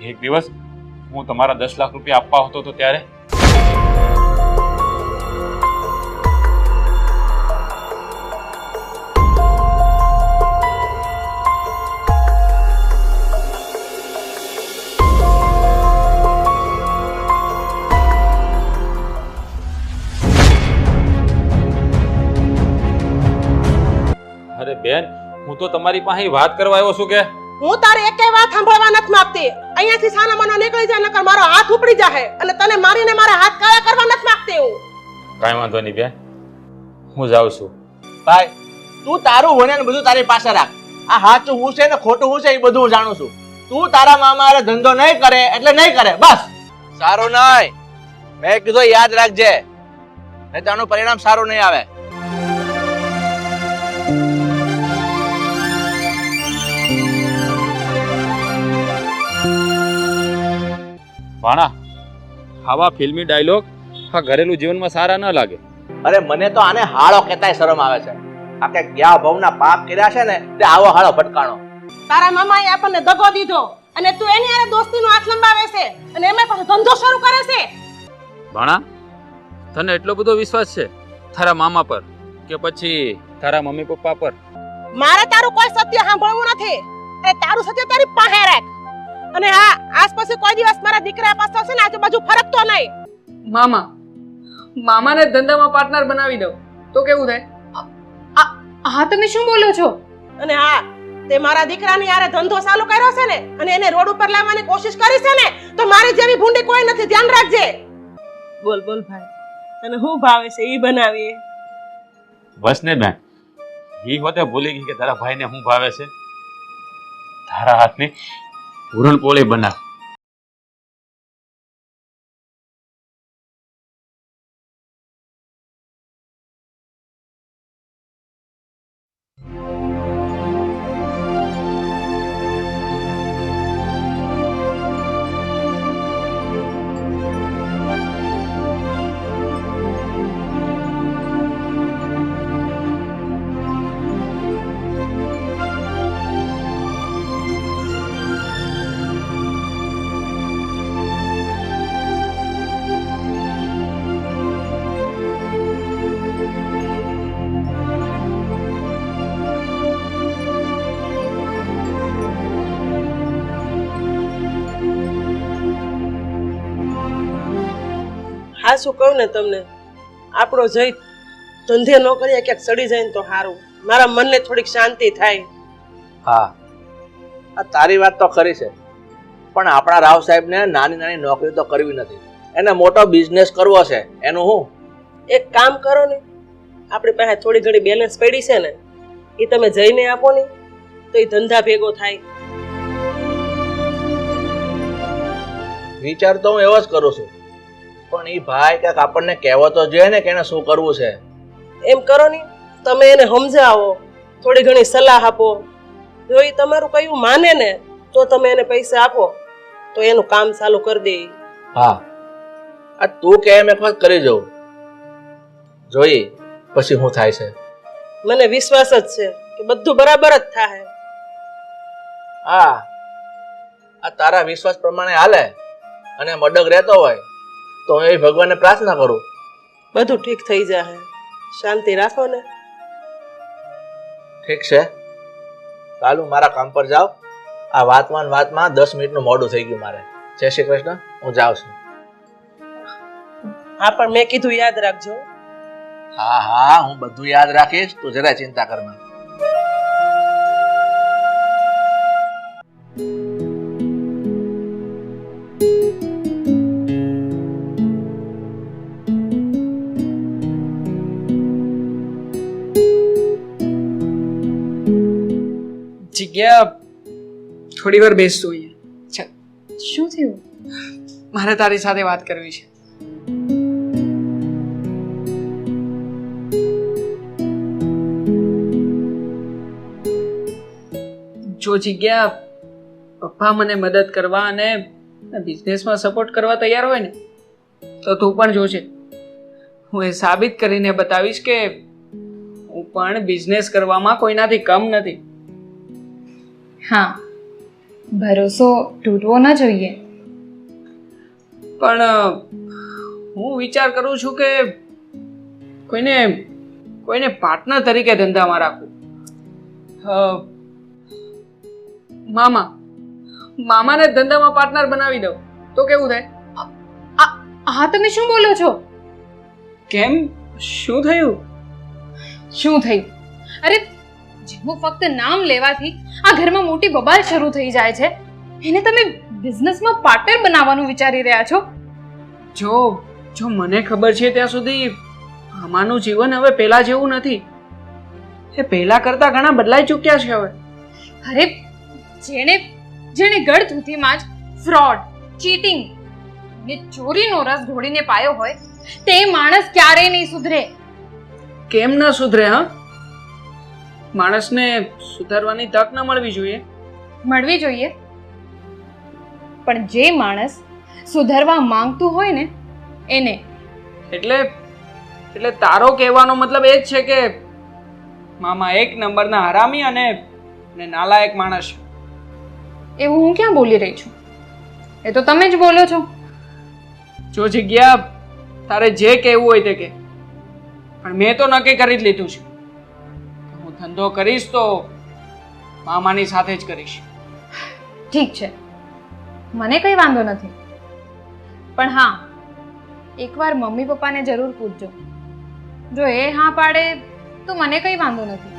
એક દિવસ હું તમારા 10 લાખ રૂપિયા આપવા હતો તો ત્યારે અરે બેન, હું તો તમારી પાસે વાત કરવા આવ્યો છું કે હું તારી એકેય વાત સાંભળવા નથી માંગતી. અહીંયાથી સાના મનો નીકળી જા, નકર મારો હાથ ઉપડી જાહે અને તને મારીને મારા હાથ કાળા કરવા નથી માંગતી હું. કાંઈ વાંધો નહીં બેન, હું જાઉં છું. ભાઈ તું તારું વને ને બધું તારી પાસે રાખ. આ સાચું હું છે ને ખોટું હું છે એ બધું હું જાણું છું. તું તારા મામા હારે ધંધો નહીં કરે એટલે નહીં કરે, બસ. સારું નહીં, મેં કીધું યાદ રાખજે, નહીં તો આનું પરિણામ સારું નહીં આવે. ભાણા, આવા ફિલ્મી ડાયલોગ આ ઘરેલું જીવનમાં સારા ન લાગે. અરે મને તો આને હાળો કહેતાય શરમ આવે છે. આ કે ગયા ભવના પાપ કર્યા છે ને તે આવો હાળો ભટકાણો. તારા મામાએ આપણને દગો દીધો અને તું એની હારે દોસ્તીનો હાથ લંબાવે છે અને એમાં પાછો ધંધો શરૂ કરે છે. ભાણા, તને એટલો બધો વિશ્વાસ છે તારા મામા પર કે પછી તારા મમ્મી પપ્પા પર? મારે તારું કોઈ સત્ય સાંભળવું નથી. એ તારું સત્ય તારી પાસે રાખ. અને હા, આસપાસ કોઈ દિવસ મારા દીકરા પાસે હશે ને આજુબાજુ ફરકતો નહીં. મામાને ધંધામાં પાર્ટનર બનાવી દઉં તો કેવું થાય? હા, તમે શું બોલો છો? અને હા, તે મારા દીકરાની હારે ધંધો ચાલુ કર્યો છે ને અને એને રોડ ઉપર લાવવાની કોશિશ કરી છે ને, તો મારી જેવી ભૂંડી કોઈ નથી, ધ્યાન રાખજે. બોલ બોલ ભાઈ, તને શું ભાવે છે ઈ બનાવીએ. બસ ને બેન, ઈ હોતે ભૂલી ગઈ કે તારા ભાઈને શું ભાવે છે. તારા હાથની પૂરણપોળી બનાવ. હા, શું કહું ને તમને, આપણો જઈ ધંધે ન કરીએ ક્યાંક સડી જાય ને તો સારું. મારા મનને થોડીક શાંતિ થાય. હા, આ તારી વાત તો ખરી છે, પણ આપણા રાવ સાહેબને નાની નાની નોકરી તો કરવી નથી, એને મોટો બિઝનેસ કરવો છે. એનું હું એક કામ કરો ને, આપણી પાસે થોડી ઘણી બેલેન્સ પડી છે ને, એ તમે જઈને આપો ને તો એ ધંધા ભેગો થાય. વિચાર તો હું એવો જ કરું છું, પણ એ ભાઈ કાંઈક આપણને કહેવો તો જોઈએ ને કે એને શું કરવું છે. એમ કરો ને, તમે એને સમજાવો, થોડી ઘણી સલાહ આપો. જો એ તમારું કયું માને ને તો તમે એને પૈસા આપો તો એનું કામ ચાલુ કરી દે. હા, આ તું કે એમ એક વખત કરી જવું, જોઈ પછી શું થાય છે. મને વિશ્વાસ જ છે કે બધું બરાબર જ થાય. હા, આ તારા વિશ્વાસ પ્રમાણે હાલે અને મડક રહેતો હોય તો હું એ ભગવાનને પ્રાર્થના કરું બધું ઠીક થઈ જાય. શાંતિ રાખો ને. ઠીક છે, ચાલુ મારા કામ પર જાઓ. આ વાતમાં 10 મિનિટનું મોડું થઈ ગયું મારે. જય શ્રી કૃષ્ણ, હું જાઉં છું. હા, પણ મેં કીધું યાદ રાખજો. હા હા, હું બધું યાદ રાખીશ, તું જરા ચિંતા કર માં. જગ્યા થોડી વાર બેસતું અહીંયા. શું થયું? મારે તારી સાથે વાત કરવી છે. જો જગ્યા પપ્પા મને મદદ કરવા અને બિઝનેસમાં સપોર્ટ કરવા તૈયાર હોય ને તો તું પણ જોજે. હું એ સાબિત કરીને બતાવીશ કે હું પણ બિઝનેસ કરવામાં કોઈનાથી કમ નથી. હા, ભરોસો તૂટવો ન જોઈએ. પણ હું વિચાર કરું છું કે કોઈને પાર્ટનર તરીકે ધંધામાં રાખું. મામાને ધંધામાં પાર્ટનર બનાવી દઉં તો કેવું થાય? હા, તમે શું બોલો છો? કેમ, શું થયું? શું થયું? અરે, જેવું ફક્ત નામ લેવાથી આ ઘરમાં મોટી બબાલ શરૂ થઈ જાય છે, એને તમે બિઝનેસમાં પાર્ટનર બનાવવાનું વિચારી રહ્યા છો? જો મને ખબર છે ત્યાં સુધી મામાનું જીવન હવે પહેલા જેવું નથી. એ પહેલા કરતા ઘણા બદલાઈ ચૂક્યા છે હવે. અરે, જેણે ગળથૂથીમાં જ ફ્રોડ, ચીટિંગ ને ચોરીનો રસ ઢોળીને પાયો હોય તે માણસ ક્યારેય નહીં સુધરે. કેમ ન સુધરે? હા, માણસને સુધારવાની તક ન મળવી જોઈએ? મળવી જોઈએ, પણ જે માણસ સુધરવા માંગતું હોય ને એને. એટલે તારો કહેવાનો મતલબ એ જ છે કે મામા એક નંબરના હરામી અને નાલાયક માણસ. એવું હું ક્યાં બોલી રહી છું? એ તો તમે જ બોલો છો. જો જગ્યા તારે જે કહેવું હોય તે કહે, પણ મેં તો નક્કી કરી જ લીધું છે. હું ધંધો કરીશ તો મામાની સાથે જ કરીશ. ઠીક છે, મને કંઈ વાંધો નથી, પણ હા, એકવાર મમ્મી પપ્પાને જરૂર પૂછજો. જો એ હા પાડે તો મને કંઈ વાંધો નથી.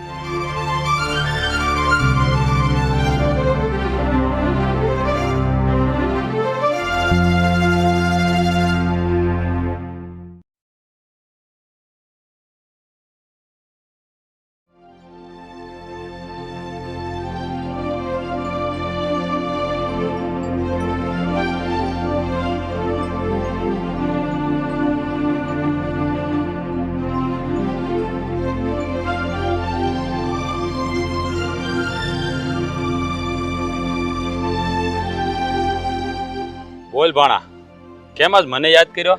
બોલ ભાણા, કેમ આજ મને યાદ કર્યો?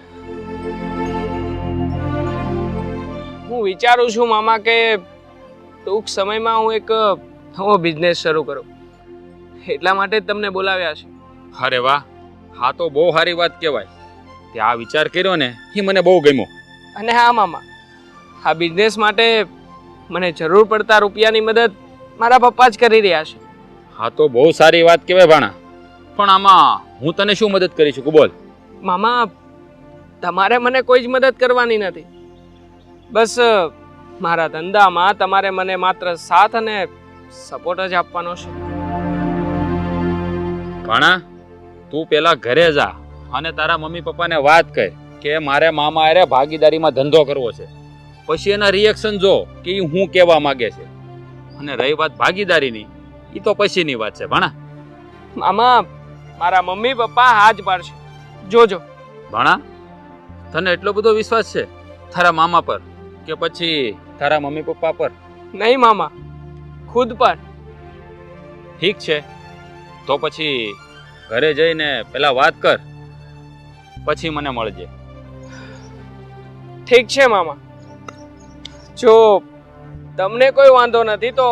હું વિચારું છું મામા કે ટૂંક સમયમાં હું એક નવો બિઝનેસ શરૂ કરું, એટલા માટે જ તમને બોલાવ્યા છે. અરે વાહ, હા તો બહુ સારી વાત કહેવાય. તે આ વિચાર કર્યો ને એ મને બહુ ગમ્યો. અને હા મામા, આ બિઝનેસ માટે મને જરૂર પડતા રૂપિયાની મદદ મારા પપ્પા જ કરી રહ્યા છે. હા તો બહુ સારી વાત કહેવાય ભાણા, પણ આમાં હું તને શું મદદ કરી શકું બોલ? મામા, તમારે મને કોઈ જ મદદ કરવાની નથી. બસ મારા ધંધામાં તમારે મને માત્ર સાથ અને સપોર્ટ જ આપવાનો છે. ભાણા, તું પેલા ઘરે જા અને તારા મમ્મી પપ્પાને વાત કર કે મારે મામા હારે ભાગીદારીમાં ધંધો કરવો છે. પછી એના રિએક્શન જો કે ઈ હું કહેવા માંગે છે. અને રહી વાત ભાગીદારીની, એ તો પછીની વાત છે ભાણા. મામા, મારા મમ્મી પપ્પા હા જ પાડશે, જોજો. ભાણા, તને એટલો બધો વિશ્વાસ છે તારા મામા પર કે પછી તારા મમ્મી પપ્પા પર? નહીં મામા, ખુદ પર. ઠીક છે, તો પછી ઘરે જઈને પેલા વાત કર, પછી મને મળજે. ઠીક છે મામા, જો તમને કોઈ વાંધો નથી તો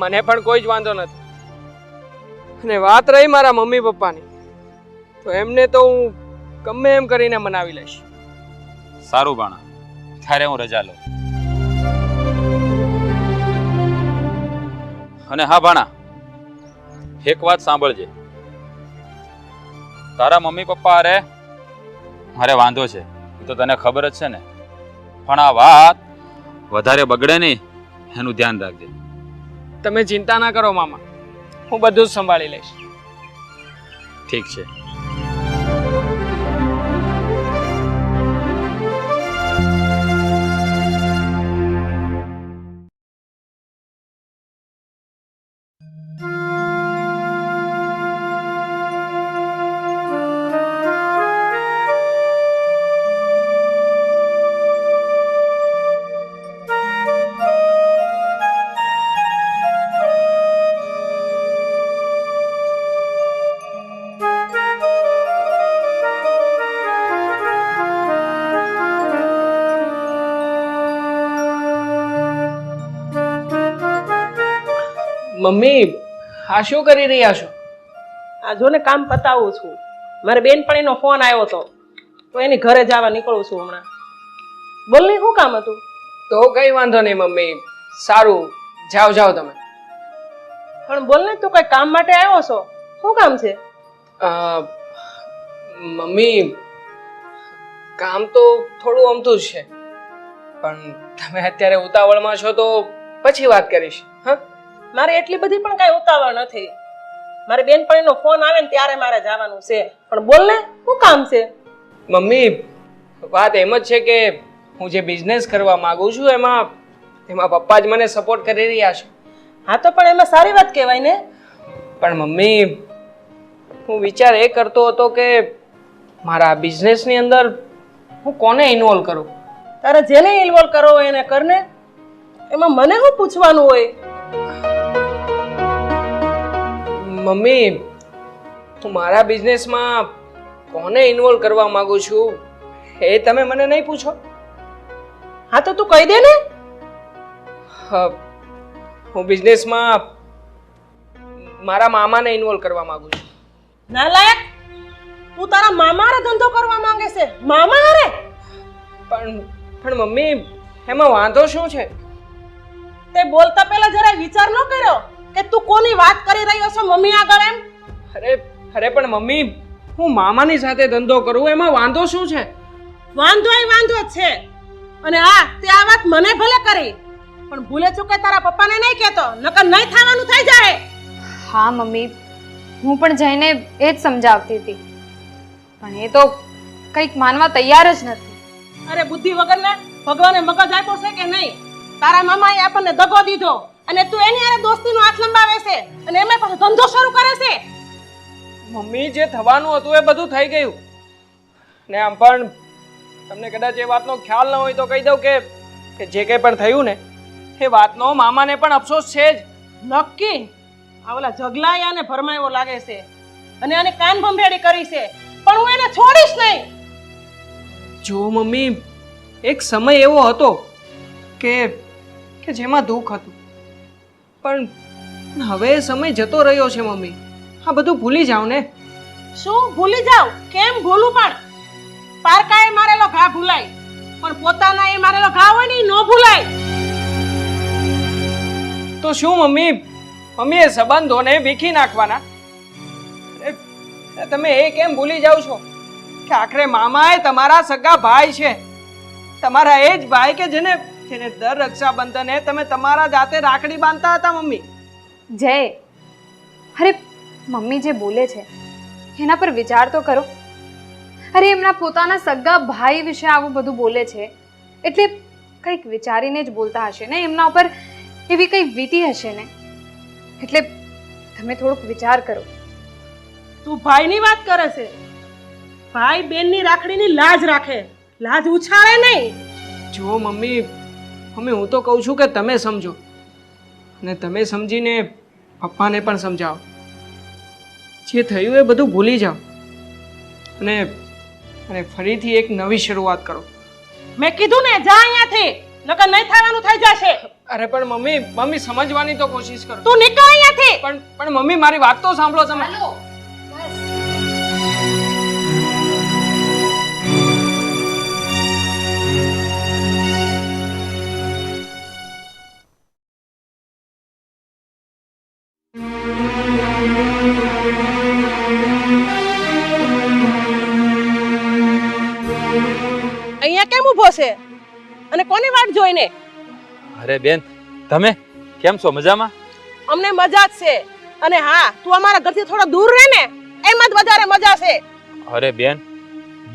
મને પણ કોઈ જ વાંધો નથી. અને વાત રહી મારા મમ્મી પપ્પાની, તો એમને તો હું ગમે એમ કરીને મનાવી લઈશ. સારું ભાણા, ત્યારે હું રજા લઉં. અને હા ભાણા, એક વાત સાંભળજે. તારા મમ્મી પપ્પા અરે મારે વાંધો છે, એ તો તને ખબર જ છે ને, પણ આ વાત વધારે બગડે નહીં એનું ધ્યાન રાખજે. તમે ચિંતા ના કરો મામા, હું બધું જ સંભાળી લઈશ. ઠીક છે. મમ્મી, આ શું કરી રહ્યા છો? આ જો ને કામ પતાવું છું. મારે બેનપણીનો ફોન આવ્યો હતો તો એની ઘરે જવા નીકળું છું હમણાં. બોલ ને શું કામ હતું? તો કઈ વાંધો નહીં મમ્મી, સારું, જાઓ જાઓ તમે. પણ બોલ ને તું કઈ કામ માટે આવ્યો છો? શું કામ છે? અ, મમ્મી, કામ તો થોડું અમતું જ છે, પણ તમે અત્યારે ઉતાવળમાં છો તો પછી વાત કરીશ. હા, મારે એટલી બધી પણ કઈ ઉતાવળ નથી. મારી બેનપણીનો ફોન આવે ને ત્યારે મારે જવાનું છે. પણ બોલ ને શું કામ છે? મમ્મી, વાત એમ જ છે કે હું જે બિઝનેસ કરવા માંગુ છું એમાં પપ્પા જ મને સપોર્ટ કરી રહ્યા છે. હા તો પણ એમાં સારી વાત કહેવાય ને. પણ મમ્મી, હું વિચાર એ કરતો હતો કે મારા બિઝનેસની અંદર હું કોને ઇન્વોલ્વ કરું. તારે જેને ઇન્વોલ્વ કરવો હોય એને કરને. એમાં મને શું પૂછવાનું હોય? મમ્મી, હું મારા બિઝનેસમાં કોને ઇન્વોલ્વ કરવા માંગુ છું એ તમે મને નહીં પૂછો. હા તો તું કહી દે ને. હું બિઝનેસમાં મારા મામાને ઇન્વોલ્વ કરવા માંગુ છું. નાલાયક, તું તારા મામા હારે ધંધો કરવા માંગે છે? મામા હારે? પણ મમ્મી, એમાં વાંધો શું છે? તે બોલતા પહેલા જરા વિચાર ન કર્યો કે તું કોની વાત કરી રહ્યો છો મમ્મી આગળ એમ? અરે પણ મમ્મી, હું મામાની સાથે ધંધો કરું એમાં વાંધો શું છે? વાંધો જ છે. અને હા, તે આ વાત મને ભલે કરી પણ ભૂલે ચૂકે તારા પપ્પાને નહીં કહેતો, નકર નહીં થવાનું થઈ જાય. હા મમ્મી, હું પણ જઈને એ જ સમજાવતી હતી, પણ એ તો કંઈક માનવા તૈયાર જ નથી. અરે બુદ્ધિ વગરના, ભગવાને મગજ આપ્યો છે કે નહીં? તારા મામાએ આપણને દગો દીધો અને તું એની હારે દોસ્તીનો હાથ લંબાવે છે અને એમાં પાછો ધંધો શરૂ કરે છે. મમ્મી, જે થવાનું હતું એ બધું થઈ ગયું. ને આમ પણ તમને કદાચ એ વાતનો ખ્યાલ ન હોય તો કહી દઉં કે જે કંઈ પણ થયું ને એ વાતનો મામાને પણ અફસોસ છે જ. નક્કી આ ઓલા જગલાયા ને ભરમાયો લાગે છે અને આને કાન ભંભેડી કરી છે, પણ હું એને છોડીશ નહીં. જો મમ્મી, એક સમય એવો હતો કે જેમાં દુઃખ હતું, પણ હવે એ સમય જતો રહ્યો છે મમ્મી. આ બધું ભૂલી જાઓ ને. શું ભૂલી જાવ? કેમ ભૂલું? પણ પારકાએ મારેલો ઘા ભૂલાય પણ પોતાના એ મારેલો ઘા હોય ને નો ભૂલાય. તો શું મમ્મી, એ સંબંધોને વીખી નાખવાના? તમે એ કેમ ભૂલી જાઓ છો કે આખરે મામા એ તમારા સગા ભાઈ છે, તમારા એ જ ભાઈ કે જેને દર રક્ષાબંધને તમે તમારા જાતે રાખડી બાંધતા હતા. મમ્મી જય, અરે મમ્મી જે બોલે છે એના પર વિચાર તો કરો. અરે એમના પોતાના સગા ભાઈ વિશે આવું બધું બોલે છે એટલે કંઈક વિચારીને જ બોલતા હશે ને. એમના ઉપર એવી કંઈ વીતી હશે ને, એટલે તમે થોડુંક વિચાર કરો. તું ભાઈની વાત કરે છે? ભાઈ બેનની રાખડીની લાજ રાખે, લાજ ઉછાળે નહીં. જો મમ્મી, હું તો કહું છું કે તમે સમજો અને તમે સમજીને પપ્પાને પણ સમજાવો. જે થયું એ બધું ભૂલી જાઓ અને ફરીથી એક નવી શરૂઆત કરો. મેં કીધું ને, જા અહીંયાથી, નકર નહીં થવાનું થઈ જશે. અરે પણ મમ્મી સમજવાની તો કોશિશ કરો. તું નીકળ અહીંયાથી. પણ મમ્મી, મારી વાત તો સાંભળો તમે. અહીંયા કેમ ઊભો છે અને કોની વાટ જોઈને? અરે બેન, તમે કેમ છો? મજામાં? અમને મજા જ છે. અને હા, તું અમારા ઘરથી થોડો દૂર રહે ને એમાં જ વધારે મજા છે. અરે બેન,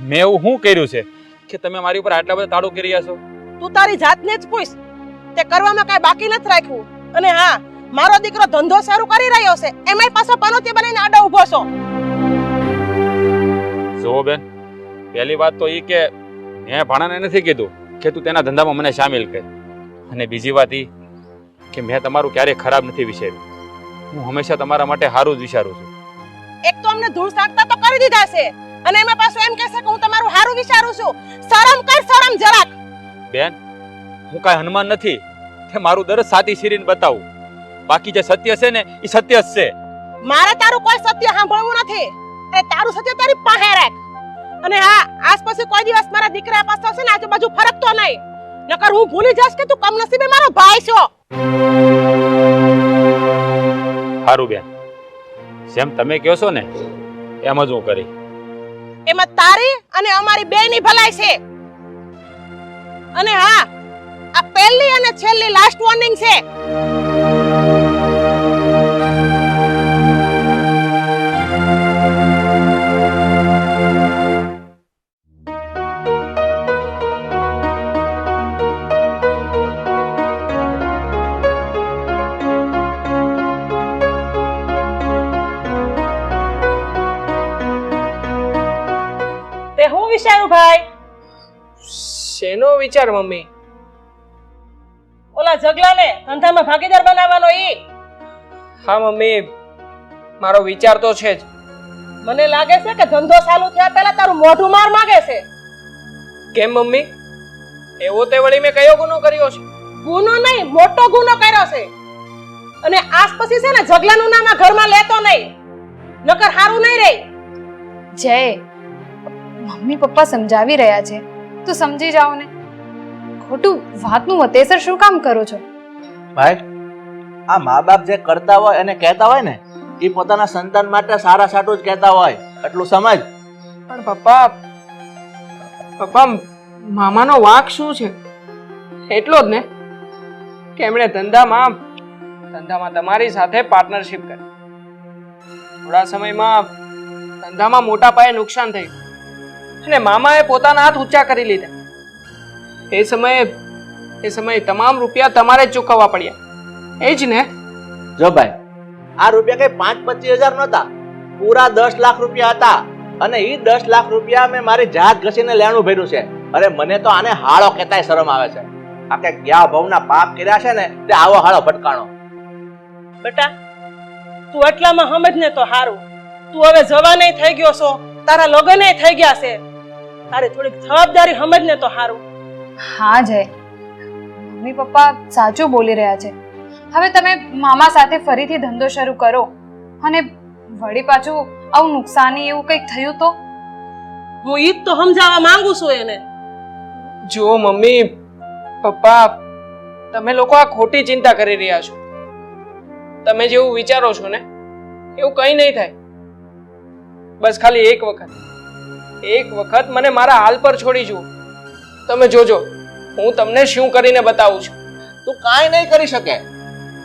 મેં એવું શું કર્યું છે કે તમે મારી ઉપર આટલા બધા તાળું કરી રહ્યા છો? તું તારી જાતને જ પૂછ, તે કરવામાં કાંઈ બાકી નથી રાખ્યું. અને હા, મારો દીકરો ધંધો શરૂ કરી રહ્યો છે, એમાંય પાછો પનોતી બનીને આડો ઊભો છો. જુઓ બેન, પહેલી વાત તો એ કે મેં ભાણાને નથી કીધું કે તું તેના ધંધામાં મને સામેલ કર. અને બીજી વાત એ કે મેં તમારું ક્યારેય ખરાબ નથી વિચાર્યું. હું હંમેશા તમારા માટે સારું જ વિચારું છું. એક તો અમને ધૂળ સાકતા તો કરી દીધા છે અને એમાં પાછું એમ કહેશે કે હું તમારું સારું વિચારું છું. શરમ કર, શરમ જરાક. બેન, હું કાંઈ હનુમાન નથી કે મારું દરજ સાતી શીરીને બતાવું. બાકી જે સત્ય છે ને એ સત્ય જ છે. મારે તારું કોઈ સત્ય સાંભળવું નથી. એ તારું સત્ય તારી પાસે રાખ. અને હા, આજ પછી કોઈ દિવસ મારા દીકરા પાસે છે ને આજુબાજુ ફરકતો નહીં. નકર હું ભૂલી જઈશ કે તું કમનસીબે મારો ભાઈ છો. સારું બેન, જેમ તમે કહો છો ને એમ જ હું કરી. એમાં તારી અને અમારી બેયની ભલાઈ છે. અને હા, આ પહેલી અને છેલ્લી લાસ્ટ વોર્નિંગ છે. તે હું વિચાર્યું ભાઈ? શેનો વિચાર મમ્મી? ઓલા જગલાને ધંધામાં ભાગીદાર બનાવવાનો ઈ. હા મમ્મી, મારો વિચાર તો છે જ. મને લાગે છે કે ધંધો ચાલુ થયા પહેલા તારું મોઢું માર માંગે છે. કેમ મમ્મી? એવો તે વળી મેં કયો ગુનો કર્યો છે? ગુનો નહીં, મોટો ગુનો કર્યો છે. અને આજ પછી છે ને જગલાનું નામ આ ઘરમાં લેતો નહીં, નકર હારું નહીં રહે. જય, મમ્મી પપ્પા સમજાવી રહ્યા છે, તું સમજી જાઓ ને. ખોટું વાતનું વતેસર શું કામ કરો છો? ભાઈ, આ મા બાપ જે કરતા હોય અને કહેતા હોય ને એ પોતાના સંતાન માટે સારા સાટું જ કહેતા હોય, એટલું સમજ. પણ પપ્પા મામાનો વાંક શું છે? એટલો જ ને કે એમણે ધંધામાં તમારી સાથે પાર્ટનરશિપ કરી. થોડા સમયમાં ધંધામાં મોટા પાયે નુકસાન થયું અને મામાએ પોતાના હાથ ઊંચા કરી લીધા. એ સમયે તમામ રૂપિયા તમારે જ ચૂકવવા પડ્યા. એ જ ને? જો ભાઈ, આ રૂપિયા કઈ 5-25 હજાર નહોતા, પૂરા 10 લાખ રૂપિયા હતા. અને એ 10 લાખ રૂપિયા મેં મારી જાત ઘસીને લેણું ભર્યું છે. અરે મને તો આને હાળો કહેતાય શરમ આવે છે. આ કે ગયા ભવના પાપ કર્યા છે ને તે આવો હાળો ભટકાણો. બેટા, તું એટલામાં સમજ ને તો હારું. તું હવે જવાનય થઈ ગયો છો, તારા લગ્નય થઈ ગયા છે. તારે થોડીક જવાબદારી સમજ ને તો હારું. હા જય, મમ્મી પપ્પા સાચું બોલી રહ્યા છે. હવે તમે મામા સાથે ફરીથી ધંધો શરૂ કરો અને વળી પાછું આવું નુકસાની એવું કંઈક થયું તો? હું ઈ જ તો સમજાવવા માંગુ છું એને. જુઓ મમ્મી પપ્પા, તમે લોકો આ ખોટી ચિંતા કરી રહ્યા છો. તમે જેવું વિચારો છો ને એવું કંઈ નહીં થાય. બસ ખાલી એક વખત મને મારા હાલ પર છોડી જુઓ. તમે જોજો, હું તમને શું કરીને બતાવું છું. તું કાંઈ નહીં કરી શકે.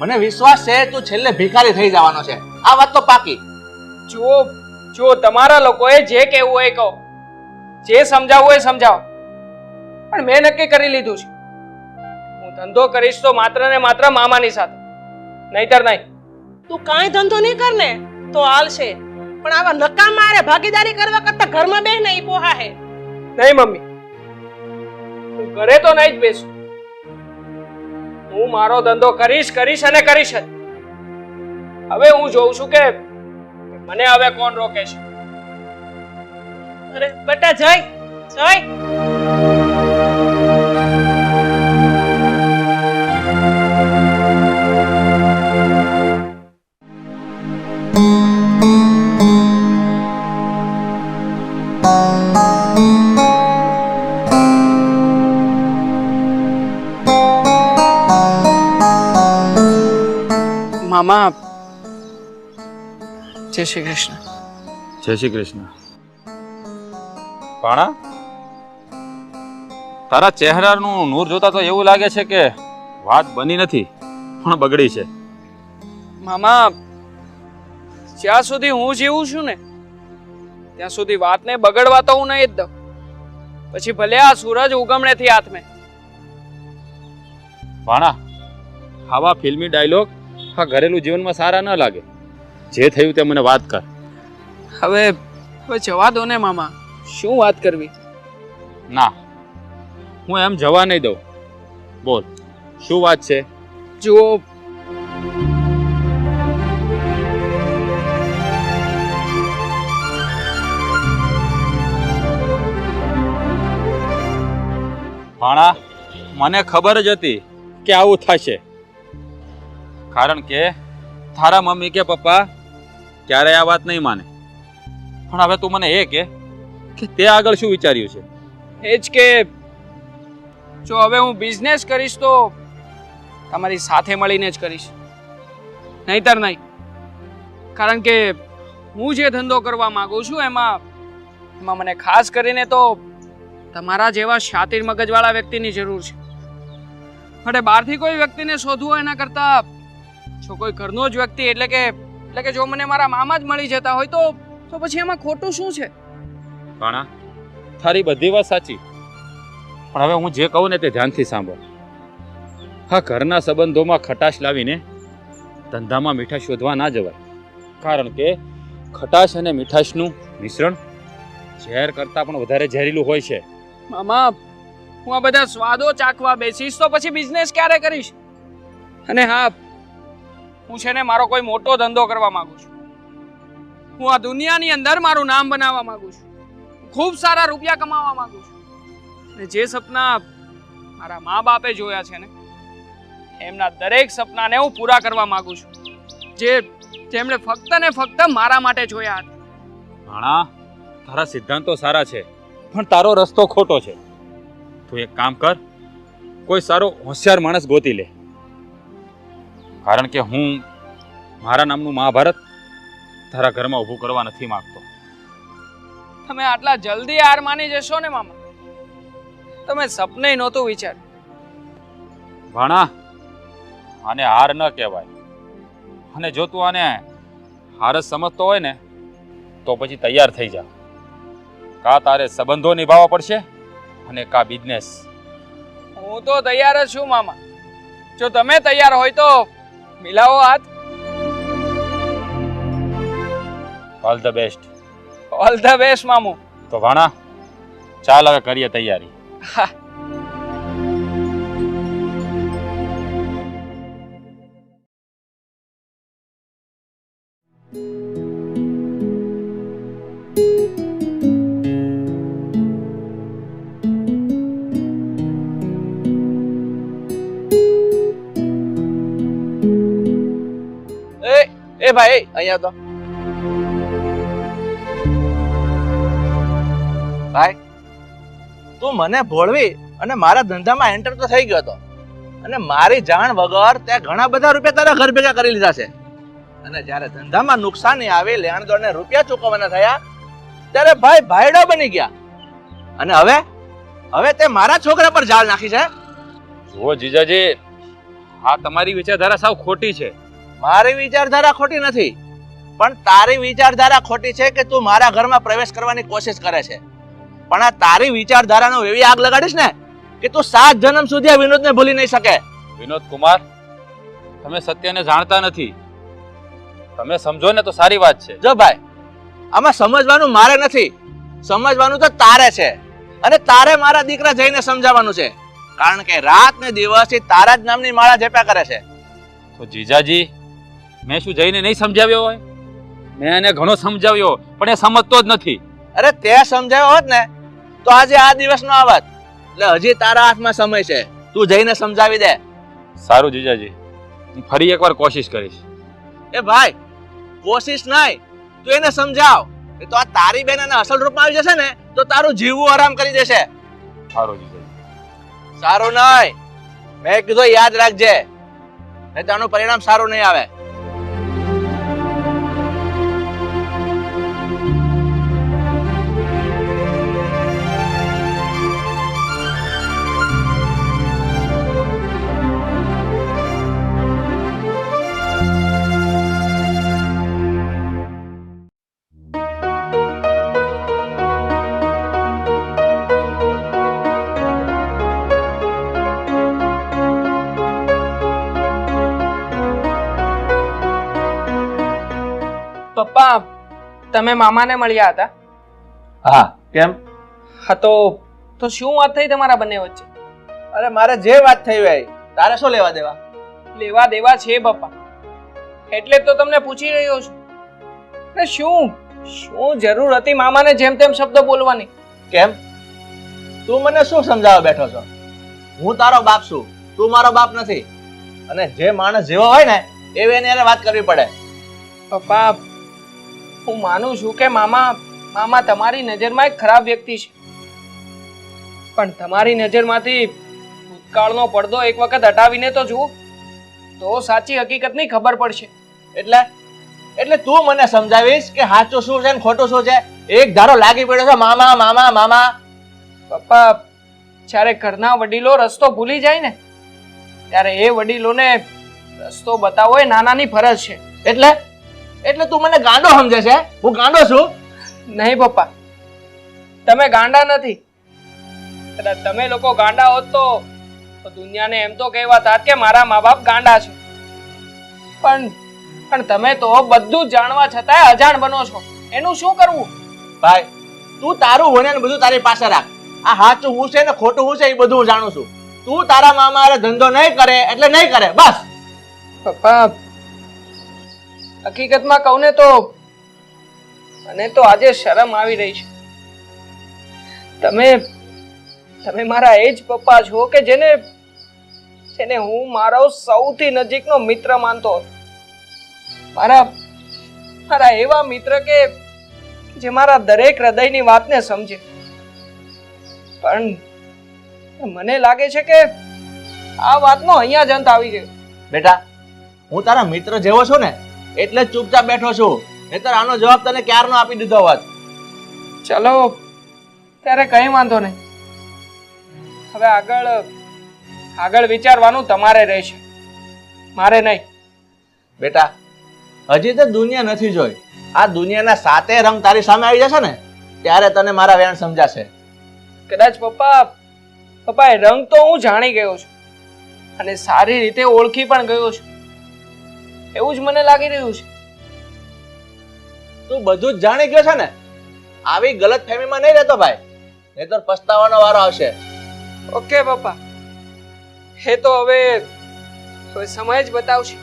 મને વિશ્વાસ છે તું છેલ્લે ભિખારી થઈ જવાનો છે. આ વાત તો પાકી. જુઓ તમારા લોકોએ જે કહેવું હોય એ કહો, જે સમજાવવું હોય એ સમજાવો, પણ મેં નક્કી કરી લીધું છે હું ધંધો કરીશ તો માત્ર ને માત્ર મામાની સાથે, નહીતર નહીં. તું કાંઈ ધંધો નહીં કર ને તો હાલશે, પણ આવા નકામા હારે ભાગીદારી કરવા કરતા ઘરમાં બેહીને ઈ પોહા હે. નહીં મમ્મી, હું ઘરે તો નહીં જ બેસું. હું મારો ધંધો કરીશ અને કરીશ જ. હવે હું જોઉં છું કે મને હવે કોણ રોકે છે. અરે બેટા જય. મામા, જય શ્રી કૃષ્ણ. જય શ્રી કૃષ્ણ. પાણા, તારા ચહેરાનું નૂર જોતા તો એવું લાગે છે કે વાત બની નથી પણ બગડી છે. મામા, જ્યાં સુધી હું જીવું છું ને ત્યાં સુધી વાતને બગડવા તો હું નહીં જ દઉં. પછી ભલે આ સૂરજ ઉગમણેથી હાથમે. પાણા, આવા ફિલ્મી ડાયલોગ આ ઘરેલું જીવનમાં સારા ન લાગે. જે થયું તે મને વાત કર. હવે જવા દો ને મામા, શું વાત કરવી? ના, હું એમ જવા નહીં દઉં. બોલ, શું વાત છે? જુઓ, ભાણા, મને ખબર જ હતી કે આવું થશે. કારણ કે તારા મમ્મી કે પપ્પા ક્યારેય આ વાત નહીં માને. પણ હવે તું મને એ કે તે આગળ શું વિચાર્યું છે? એ જ કે જો હવે હું બિઝનેસ કરીશ તો તમારી સાથે મળીને જ કરીશ, નહીતર નહીં. કારણ કે હું જે ધંધો કરવા માંગુ છું એમાં મને ખાસ કરીને તો તમારા જેવા શાતિર મગજવાળા વ્યક્તિની જરૂર છે. માટે બહારથી કોઈ વ્યક્તિને શોધવું હોય એના કરતાં જો કોઈ ઘરનો જ વ્યક્તિ એટલે કે જો મને મારા મામા જ મળી જતા હોય તો પછી એમાં ખોટું શું છે? ભાણા, તારી બધી વાત સાચી, પણ હવે હું જે કહું ને તે ધ્યાનથી સાંભળ. હા, ઘરના સંબંધોમાં ખટાશ લાવીને ધંધામાં મીઠાશ શોધવા ના જવાય. કારણ કે ખટાશ અને મીઠાશનું મિશ્રણ ઝેર કરતાં પણ વધારે ઝેરીલું હોય છે. મામા, હું આ બધા સ્વાદો ચાખવા બેસીશ તો પછી બિઝનેસ ક્યારે કરીશ? અને હા, હું છે ને મારો કોઈ મોટો ધંધો કરવા માંગુ છું. હું આ દુનિયાની અંદર મારું નામ બનાવવા માંગુ છું, ખૂબ સારા રૂપિયા કમાવા માંગુ છું. અને જે સપના મારા મા બાપે જોયા છે ને એમના દરેક સપનાને હું પૂરા કરવા માંગુ છું, જેમણે ફક્ત ને ફક્ત મારા માટે જોયા હતા. ભાણા, તારા સિદ્ધાંતો સારા છે, પણ તારો રસ્તો ખોટો છે. તું એક કામ કર, કોઈ સારો હોશિયાર માણસ ગોતી લે. કારણ કે હું મારા નામનું મહાભારત તારા ઘરમાં ઊભું કરવા નથી માંગતો. તમે આટલા જલ્દી હાર માની જશો ને મામા? તમે સપને નહોતું વિચાર્યું. ભાણા, આને હાર ન કહેવાય. અને જો તું આને હાર જ સમજતો હોય ને તો પછી તૈયાર થઈ જા. કા તારે સંબંધો નિભાવવા પડશે અને કા બિઝનેસ. હું તો તૈયાર જ છું મામા. જો તમે તૈયાર હોય તો મિલાવો હાથ. All the best. All the best મામુ. તો ભાણા, ચાલ હવે કરીએ તૈયારી. હા. એ ભાઈ, અહીંયા તો ભાઈ, તું મને ભોળવી અને મારા ધંધામાં એન્ટર તો થઈ ગયો હતો, અને મારી જાણ વગર તે ઘણા બધા રૂપિયા તારા ઘર ભેગા કરી લીધા છે. અને જ્યારે ધંધામાં નુકસાની આવી, લેણ દેણને રૂપિયા ચૂકવવાના થયા, ત્યારે ભાઈ ભાઈડા બની ગયા. અને હવે તે મારા છોકરા પર જાળ નાખી છે. જુઓ જીજાજી, આ તમારી વિચારધારા સાવ ખોટી છે. મારી વિચારધારા ખોટી નથી, પણ તારી વિચારધારા ખોટી છે કે તું મારા ઘરમાં પ્રવેશ કરવાની કોશિશ કરે છે. પણ આ તારી વિચારધારાનો એવી આગ લગાડીશ ને કે તું 7 જન્મ સુધી આ વિનોદને ભૂલી નહીં શકે. વિનોદ કુમાર, તમે સત્યને જાણતા નથી. તમે સમજો ને તો સારી વાત છે. જો ભાઈ, આમાં સમજવાનું મારે નથી, સમજવાનું તો તારે છે. અને તારે મારા દીકરા જઈને સમજાવવાનું છે, કારણ કે રાત ને દિવસ એ તારા જ નામની માળા જપ્યા કરે છે. તો જીજાજી, મેં શું જઈને નહીં સમજાવ્યો હોય? મેં એને ઘણો સમજાવ્યો, પણ એ સમજતો જ નથી. અરે તે સમજાવ્યો હોત ને તો આજે આ દિવસ નો આવત. એટલે હજી તારા હાથમાં સમય છે, તું જઈને સમજાવી દે. સારું જીજાજી, હું ફરી એકવાર કોશિશ કરીશ. એ ભાઈ, કોશિશ નહીં, તું એને સમજાવ. એ તો આ તારી બેન એના અસલ રૂપમાં આવી જશે ને તો તારું જીવવું આરામ કરી દેશે. સારું જીજાજી. સારું નહીં, મેં કીધું યાદ રાખજે, નહીં તો આનું પરિણામ સારું નહીં આવે. પપ્પા, તમે મામાને મળ્યા હતા? હા, કેમ? હા, તો શું વાત થઈ તમારા બંને વચ્ચે? અરે મારે જે વાત થઈ હોય તારે શું લેવા દેવા? લેવા દેવા છે પપ્પા, એટલે જ તો તમને પૂછી રહ્યો છું. ને શું જરૂર હતી મામાને જેમ તેમ શબ્દ બોલવાની? કેમ? તું મને શું સમજાવવા બેઠો છો? હું તારો બાપ છું, તું મારો બાપ નથી. અને જે માણસ જેવો હોય ને એવી એને વાત કરવી પડે. પપ્પા, હું માનું છું કે મામા તમારી નજરમાં એક ખરાબ વ્યક્તિ છે, પણ તમારી નજરમાંથી ભૂતકાળનો પડદો એક વખત હટાવીને તો જુઓ, તો સાચી હકીકતની ખબર પડશે. એટલે તું મને સમજાવીશ કે સાચું શું છે ને ખોટું શું છે? એક ધારો લાગી પડ્યો છે મામા મામા મામા. પપ્પા, જ્યારે ઘરના વડીલો રસ્તો ભૂલી જાય ને, ત્યારે એ વડીલોને રસ્તો બતાવવો એ નાનાની ફરજ છે. એટલે તું મને ગાંડો સમજે છે? હું ગાંડો છું? નહીં પપ્પા, તમે ગાંડા નથી. કદાચ તમે લોકો ગાંડા હોત તો દુનિયાને એમ તો કહેવાતા કે મારા મા બાપ ગાંડા છે, પણ તમે તો બધું જ જાણવા છતાંય અજાણ બનો છો. એનું શું કરવું? ભાઈ, તું તારું વણ્યા ને બધું તારી પાસે રાખ. આ સાચું હું છે ને ખોટું હું છે એ બધું હું જાણું છું. તું તારા મામા હારે ધંધો નહીં કરે એટલે નહીં કરે, બસ. પપ્પા, હકીકતમાં કહું ને તો મને તો આજે શરમ આવી રહી છે. તમે મારા એ જ પપ્પા છો કે જેને હું મારો સૌથી નજીકનો મિત્ર માનતો હતો. મારા એવા મિત્ર કે જે મારા દરેક હૃદયની વાતને સમજે. પણ મને લાગે છે કે આ વાતનો અહીંયા જ અંત આવી ગયો. બેટા, હું તારા મિત્ર જેવો છું ને એટલે જ ચૂપચાપ બેઠો છું, નહીંતર આનો જવાબ તને ક્યારનો આપી દીધો હોત. ચલો ત્યારે કઈ વાંધો નહીં. હવે આગળ વિચારવાનું તમારે રહેશે, મારે નહીં. બેટા, હજી તો દુનિયા નથી જોઈ. આ દુનિયાના સાતે રંગ તારી સામે આવી જશે ને ત્યારે તને મારા વેણ સમજાશે. કદાચ પપ્પા એ રંગ તો હું જાણી ગયો છું અને સારી રીતે ઓળખી પણ ગયો છું, એવું જ મને લાગી રહ્યું છે. તું બધું જ જાણી ગયો છે ને? આવી ગલત ફહેમીમાં નહીં રહેતો ભાઈ, નહીંતર પસ્તાવાનો વારો આવશે. ઓકે પપ્પા, એ તો હવે સમય જ બતાવશે.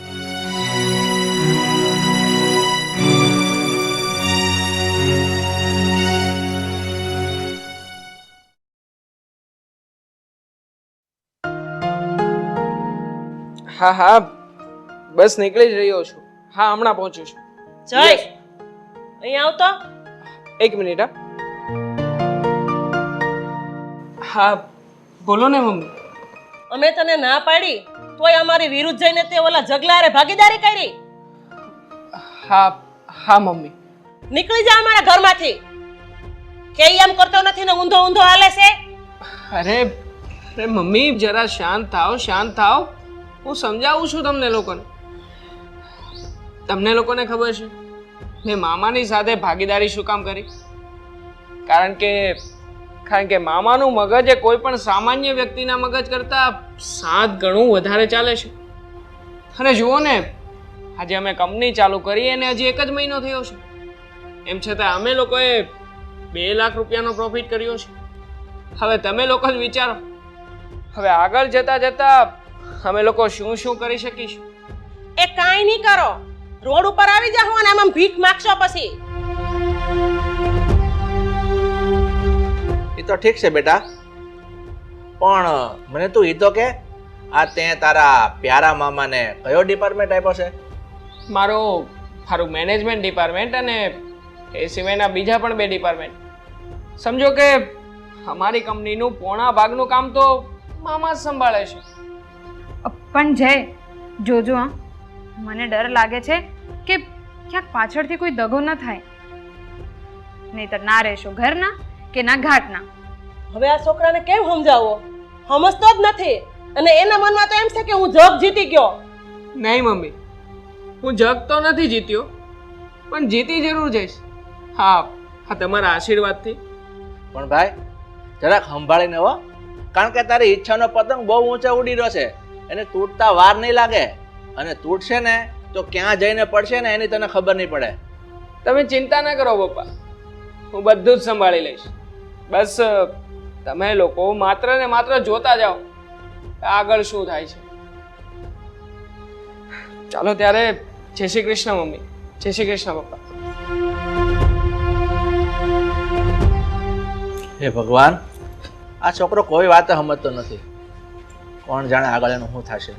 હા, બસ નીકળી જ રહ્યો છું. હા, હમણાં પહોંચું છું. જય અહીં આવતો. એક મિનિટ. હા, બોલો ને મમ્મી. અમે તને ના પાડી તોય અમારી વિરુદ્ધ જઈને તે ઓલા જગલારે ભાગીદારી કરી. હા મમ્મી. નીકળી જા અમારા ઘરમાંથી. કે એમ કરતો નથી ને ઊંધો હાલે છે. અરે મમ્મી, જરા શાંત થાવ. હું સમજાવું છું તમને લોકોને ખબર છે મેં મામાની સાથે ભાગીદારી શું કામ કરી? કારણ કે મામાનું મગજ એ કોઈ પણ સામાન્ય વ્યક્તિના મગજ કરતા 7 ગણું વધારે ચાલે છે. અને જુઓ ને, આજે અમે કંપની ચાલુ કરી અને હજી 1 જ મહિનો થયો છે, એમ છતાં અમે લોકોએ 2 લાખ રૂપિયાનો પ્રોફિટ કર્યો છે. હવે તમે લોકો જ વિચારો, હવે આગળ જતા અમે લોકો શું કરી શકીશું? એ કાંઈ નહીં કરો, રોડ ઉપર આવી જાઓ અને આમ ભીખ માંગશો પછી. એ તો ઠીક છે બેટા, પણ મને તું એ તો કે આ તે તારા પ્યારા મામાને કયો ડિપાર્ટમેન્ટ આપ્યો છે? મારું મેનેજમેન્ટ ડિપાર્ટમેન્ટ અને એ સિવાયના બીજા પણ 2 ડિપાર્ટમેન્ટ. સમજો કે અમારી કંપનીનું પોણા ભાગનું કામ તો મામા જ સંભાળે છે. પણ જય, જોજો હા, મને ડર લાગે છે કે ક્યાંક પાછળથી કોઈ દગો ન થાય, નહીતર ના રહેશો ઘરના કે ના ઘાટના. હવે આ છોકરાને કેમ સમજાવો? સમજતો જ નથી અને એના મનમાં તો એમ છે કે હું જગ જીતી ગયો. નહીં મમ્મી, હું જગ તો નથી જીત્યો, પણ જીતી જરૂર જઈશ. હા, તમારા આશીર્વાદથી. પણ ભાઈ જરાક સંભાળીને હો, કારણ કે તારી ઈચ્છાનો પતંગ બહુ ઊંચે ઉડી રહ્યો છે, એને તૂટતા વાર નહીં લાગે, અને તૂટશે ને તો ક્યાં જઈને પડશે ને એની તને ખબર નહીં પડે. તમે ચિંતા ના કરો પપ્પા, હું બધું જ સંભાળી લઈશ. બસ તમે લોકો માત્ર ને માત્ર જોતા જાઓ આગળ શું થાય છે. ચાલો ત્યારે, જય શ્રી કૃષ્ણ મમ્મી, જય શ્રી કૃષ્ણ પપ્પા. હે ભગવાન, આ છોકરો કોઈ વાત સમજતો નથી. કોણ જાણે આગળ એનું શું થશે.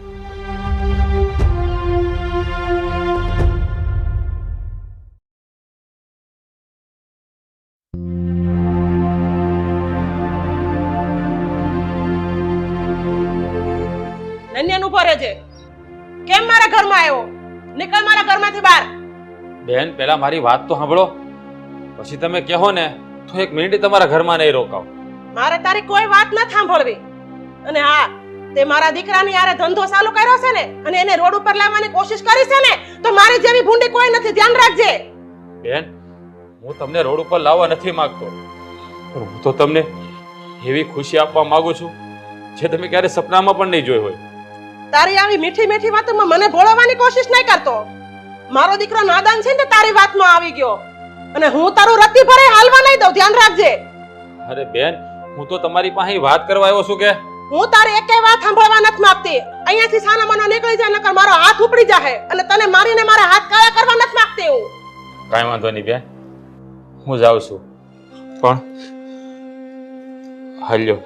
કરે છે? કેમ મારા ઘરમાં આવ્યો? નીકળ મારા ઘરમાંથી બહાર. બેન પહેલા મારી વાત તો સાંભળો, પછી તમે કહો ને તો 1 મિનિટ તમારા ઘરમાં નહીં રોકાવ. મારે તારી કોઈ વાત ન સાંભળવી. અને હા, તે મારા દીકરાની યારે ધંધો ચાલુ કર્યો છે ને અને એને રોડ ઉપર લાવવાની કોશિશ કરી છે ને, તો મારી જેવી ભૂંડી કોઈ નથી, ધ્યાન રાખજે. બેન હું તમને રોડ ઉપર લાવવા નથી માંગતો, પણ હું તો તમને એવી ખુશી આપવા માંગુ છું જે તમે ક્યારે સપનામાં પણ નહીં જોઈ હોય. તારી આવી મીઠી મીઠી વાતોમાં મને ભોળવવાની કોશિશ નહીં કરતો. મારો દીકરો નાદાન છે ને તારી વાતમાં આવી ગયો, અને હું તારું રત્તી ભરે હાલવા નહીં દઉં, ધ્યાન રાખજે. અરે બેન હું તો તમારી પાસે વાત કરવા આવ્યો છું કે હું તારી એકેય વાત સાંભળવા નથી માંગતી. અહીંયાથી સાના મનો નીકળી જાય, નકર મારો હાથ ઉપડી જાય અને તને મારીને મારા હાથ કાળા કરવા નથી માંગતી હું. કાંઈ વાંધો નહીં બેન, હું જાઉં છું, પણ હાલ્યો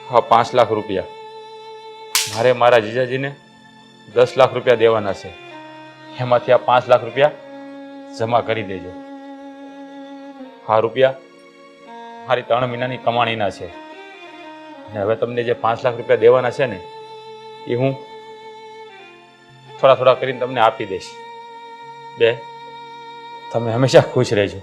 હા 5 લાખ રૂપિયા મારે મારા જીજાજીને 10 લાખ રૂપિયા દેવાના છે. એમાંથી આ 5 લાખ રૂપિયા જમા કરી દેજો. આ રૂપિયા મારી 3 મહિનાની કમાણીના છે, અને હવે તમને જે 5 લાખ રૂપિયા દેવાના છે ને એ હું થોડા થોડા કરીને તમને આપી દઈશ. બે તમે હંમેશા ખુશ રહેજો.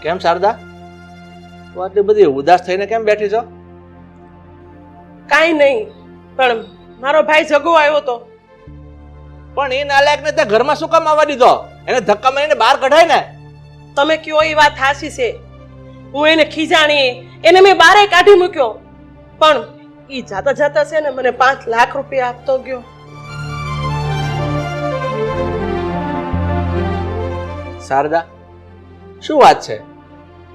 કેમ શારદા, તું આટલી બધી ઉદાસ થઈને કેમ બેઠી છો? કાઈ નહીં, પણ મારો ભાઈ જગો આવ્યો તો. પણ એ નાલાયકને તે ઘરમાં શું કામ આવવા દીધો? એને ધક્કા મારીને બહાર કઢાય ને. તમે કયો એ વાત હાચી છે. હું એને ખીજાણી, એને મેં બારે કાઢી મૂક્યો, પણ ઈ જાતા જાતા છે ને મને 5 લાખ રૂપિયા આપતો ગયો. શારદા, શું વાત છે?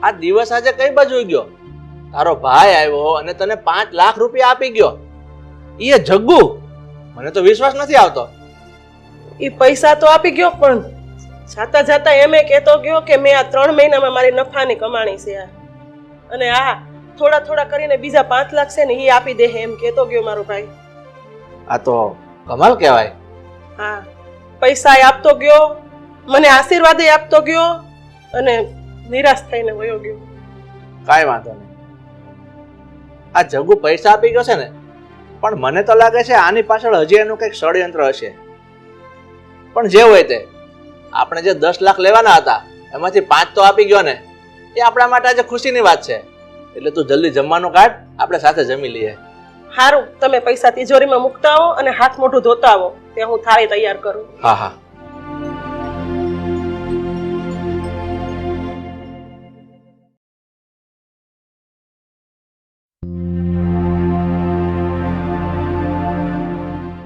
આ દિવસ આજે કઈ બાજુ ગયો? તારો ભાઈ આવ્યો અને તને 5 લાખ રૂપિયા આપી ગયો. એ જગ્ગુ, મને તો વિશ્વાસ નથી આવતો. ઈ પૈસા તો આપી ગયો, પણ જાતા જાતા એમે કહેતો ગયો કે મેં આ 3 મહિનામાં મારી નફાની કમાણી છે આ, અને આ થોડા થોડા કરીને બીજા 5 લાખ છે ને ઈ આપી દે એમ કહેતો ગયો મારો ભાઈ. આ તો કમાલ કહેવાય. હા, પૈસા આપતો ગયો, મને આશીર્વાદ આપતો ગયો, અને નિરાશ થઈને વયો ગયો. કાંઈ વાંધો નહીં. આ જગ્ગુ પૈસા આપી ગયો છે ને, પણ મને તો લાગે છે આની પાછળ હજી એનું કંઈક ષડયંત્ર હશે. પણ જે હોય તે, આપણે જે 10 લાખ લેવાના હતા એમાંથી 5 તો આપી ગયો ને, એ આપણા માટે આજે ખુશીની વાત છે. એટલે તું જલ્દી જમવાનું કાઢ, આપણે સાથે જમી લઈએ. હારું, તમે પૈસા તિજોરીમાં મૂકતા આવો અને હાથ મોઢું ધોતા આવો, ત્યાં હું થાળી તૈયાર કરું. હા હા.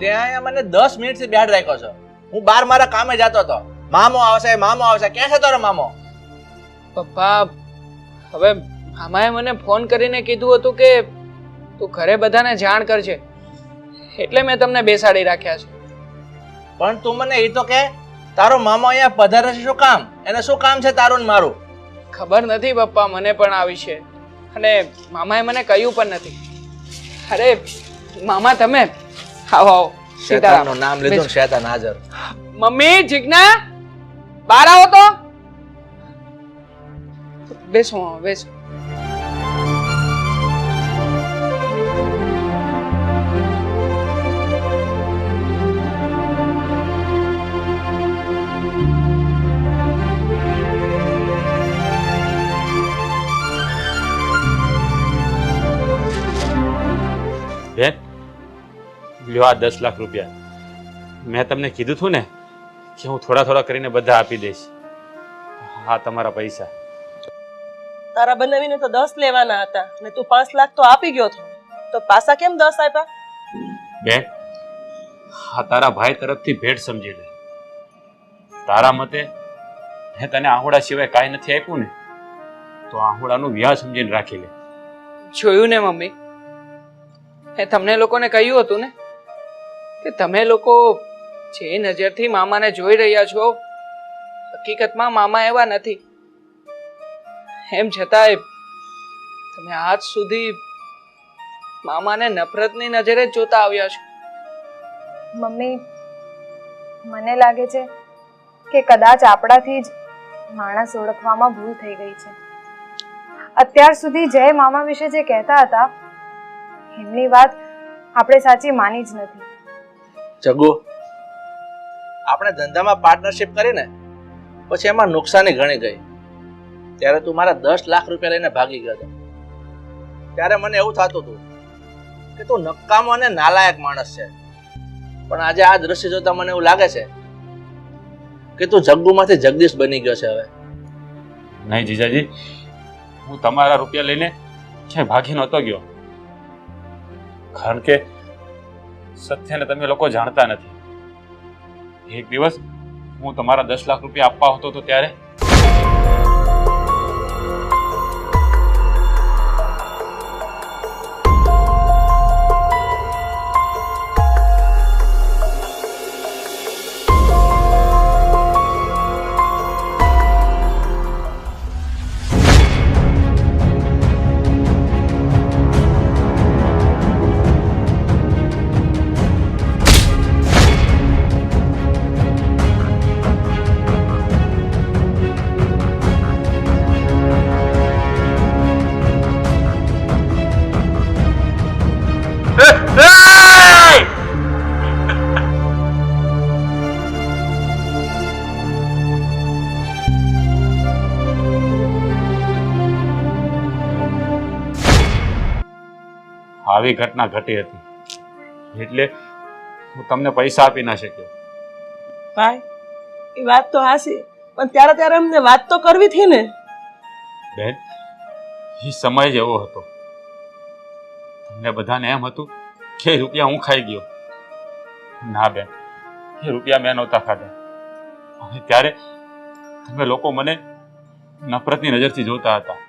ત્યાં મને 10 મિનિટથી બેઠ રાખ્યો છો. હું બહાર મારા કામે જતો હતો. મામો આવશે, મામો આવશે. ક્યાં છે તારો મામો? પપ્પા, હવે મામાએ મને ફોન કરીને કીધું હતું કે તું ઘરે બધાને જાણ કરજે, એટલે મેં તમને બેસાડી રાખ્યા છે. પણ તું મને એ તો કે, તારો મામો અહીંયા પધારે છે શું કામ? એને શું કામ છે તારું ને મારું? ખબર નથી પપ્પા મને પણ આ વિશે, અને મામાએ મને કહ્યું પણ નથી. અરે મામા, તમે આવો આવો. શેતાનનું નામ લીધું, શેતાન હાજર. મમ્મી, જીજ્ઞા, બહાર આવો તો. બેસો મામા, બેસો. બેન લ્યો આ 10 લાખ રૂપિયા, મેં તમને કીધું હતું ને કે હું થોડા થોડા કરીને બધા આપી દઈશ. હા, તમારા પૈસા. તારા બનાવીને તો 10 લેવાના હતા ને તું 5 લાખ તો આપી ગયો છો, તો પાછા કેમ 10 આપ્યા? બેન, હા તારા ભાઈ તરફથી ભેટ સમજી લે. તારા મતે મેં તને આહોડા સિવાય કાંઈ નથી આપ્યું ને, તો આહોડાનું વ્યાજ સમજીને રાખી લે. જોયું ને મમ્મી, મેં તમને લોકોને કહ્યું હતું ને કે તમે લોકો જે નજરથી મામાને જોઈ રહ્યા છો, હકીકતમાં મામા એવા નથી. એમ છતાંય તમે આજ સુધી મામાને નફરતની નજરે જ જોતા આવ્યા છો. મમ્મી, મને લાગે છે કે કદાચ આપણાથી જ માણસ ઓળખવામાં ભૂલ થઈ ગઈ છે. અત્યાર સુધી જય મામા વિશે જે કહેતા હતા એમની વાત આપણે સાચી માની જ નથી. જગુ, આપણે ધંધામાં પાર્ટનરશિપ કરીને પછી એમાં નુકસાની ઘણી ગઈ. ત્યારે તું મારા 10 લાખ રૂપિયા લઈને ભાગી ગયો હતો. ત્યારે મને એવું થતું હતું કે તું નકામો અને નાલાયક માણસ છે. પણ આજે આ દ્રશ્ય જોતા મને એવું લાગે છે કે તું જગ્ગુમાંથી જગદીશ બની ગયો છે હવે. નહીં જીજાજી, હું તમારા રૂપિયા લઈને ક્યાંય ભાગી નહોતો ગયો. કારણ કે સત્યને તમે લોકો જાણતા નથી. એક દિવસ હું તમારા 10 લાખ રૂપિયા આપવા હતો તો ત્યારે આવી ઘટના ઘટી હતી, એટલે હું તમને પૈસા આપી ના શક્યો. ભાઈ, એ વાત તો હાસી, પણ ત્યારે ત્યારે અમને વાત તો કરવી થી ને. બેન, એ સમય જ એવો હતો. તમને બધાને એમ હતું કે રૂપિયા હું ખાઈ ગયો. ના બેન, એ રૂપિયા મેં નહોતા ખાધા. અને ત્યારે તમે લોકો મને નફરતની નજરથી જોતા હતા.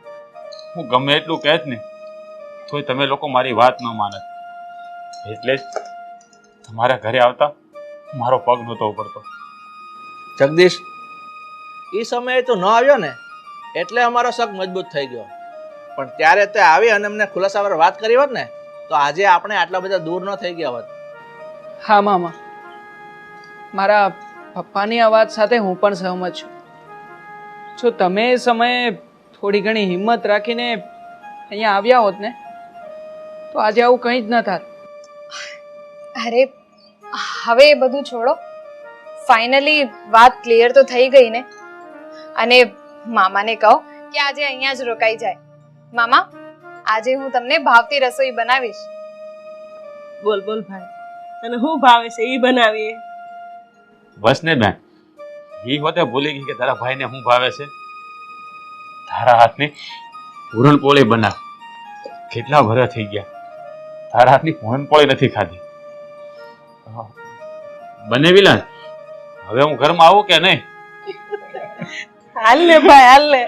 હું ગમે એટલું કહેત ને તોય તમે લોકો મારી વાત ન માનત. એટલે જ તમારા ઘરે આવતા મારો પગ નહોતો ઉપડતો. જગદીશ, એ સમયે તું ન આવ્યો ને એટલે અમારો શક મજબૂત થઈ ગયો. પણ ત્યારે તે આવી અને અમને ખુલાસાવાર વાત કરી હોત ને તો આજે આપણે આટલા બધા દૂર ન થઈ ગયા હોત. હા મામા, મારા પપ્પાની આ વાત સાથે હું પણ સહમત છું. જો તમે એ સમયે થોડી ઘણી હિંમત રાખીને અહીંયા આવ્યા હોત ને તો આજે આવું કંઈ જ ન થાત. અરે હવે એ બધું છોડો. ફાઇનલી વાત ક્લિયર તો થઈ ગઈ ને. અને મામાને કહો કે આજે અહીંયા જ રોકાઈ જાય. મામા, આજે હું તમને ભાવતી રસોઈ બનાવીશ. બોલ બોલ ભાઈ, તને શું ભાવે છે એ બનાવીએ. બસ ને બેન, એ વખતે ભૂલી ગઈ કે તારા ભાઈને શું ભાવે છે. તારા હાથની પૂરણપોળી બનાવ. કેટલા વર્ષ થઈ ગયા તારા હાથની પૂરણપોળી નથી ખાધી. બને વિલાન, હવે હું ઘરમાં આવું કે નહીં? હાલ ને ભાઈ, હાલ ને.